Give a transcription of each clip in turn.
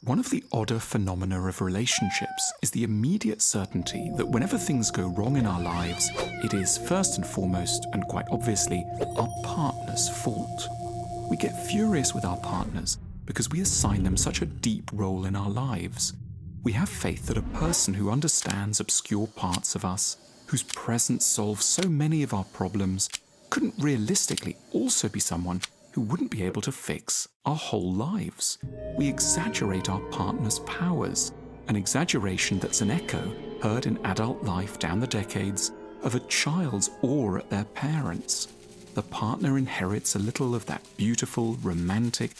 One of the odder phenomena of relationships is the immediate certainty that whenever things go wrong in our lives, it is first and foremost, and quite obviously, our partner's fault. We get furious with our partners because we assign them such a deep role in our lives. We have faith that a person who understands obscure parts of us, whose presence solves so many of our problems, couldn't realistically also be someone who wouldn't be able to fix our whole lives. We exaggerate our partner's powers, an exaggeration that's an echo heard in adult life down the decades of a child's awe at their parents. The partner inherits a little of that beautiful, romantic,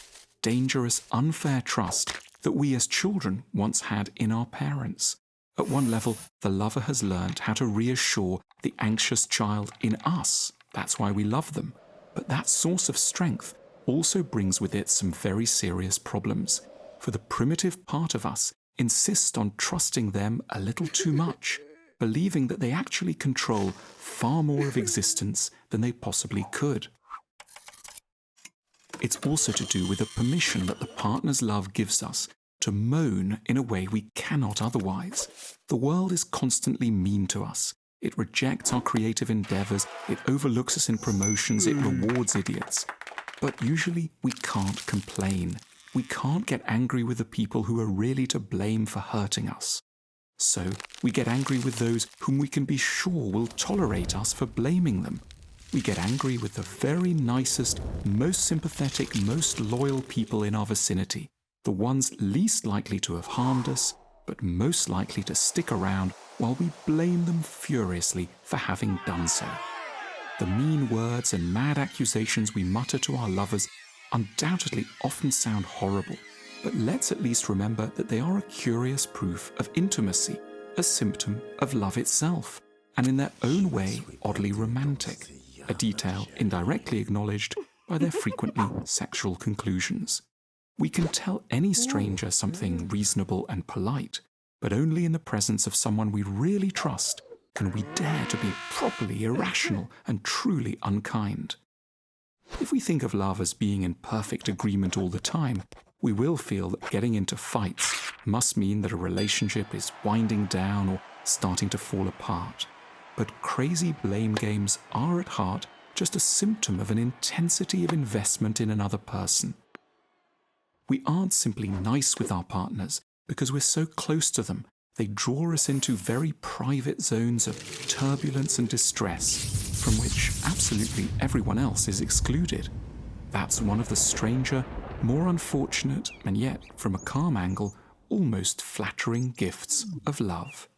dangerous, unfair trust that we as children once had in our parents. At one level, the lover has learned how to reassure the anxious child in us. That's why we love them. But that source of strength also brings with it some very serious problems, for the primitive part of us insists on trusting them a little too much, believing that they actually control far more of existence than they possibly could. It's also to do with the permission that the partner's love gives us to moan in a way we cannot otherwise. The world is constantly mean to us. It rejects our creative endeavors, it overlooks us in promotions, it rewards idiots. But usually we can't complain. We can't get angry with the people who are really to blame for hurting us. So we get angry with those whom we can be sure will tolerate us for blaming them. We get angry with the very nicest, most sympathetic, most loyal people in our vicinity, the ones least likely to have harmed us, but most likely to stick around while we blame them furiously for having done so. The mean words and mad accusations we mutter to our lovers undoubtedly often sound horrible, but let's at least remember that they are a curious proof of intimacy, a symptom of love itself, and in their own way oddly romantic, a detail indirectly acknowledged by their frequently sexual conclusions. We can tell any stranger something reasonable and polite, but only in the presence of someone we really trust can we dare to be properly irrational and truly unkind. If we think of love as being in perfect agreement all the time, we will feel that getting into fights must mean that a relationship is winding down or starting to fall apart. But crazy blame games are at heart just a symptom of an intensity of investment in another person. We aren't simply nice with our partners because we're so close to them. They draw us into very private zones of turbulence and distress from which absolutely everyone else is excluded. That's one of the stranger, more unfortunate, and yet, from a calm angle, almost flattering gifts of love.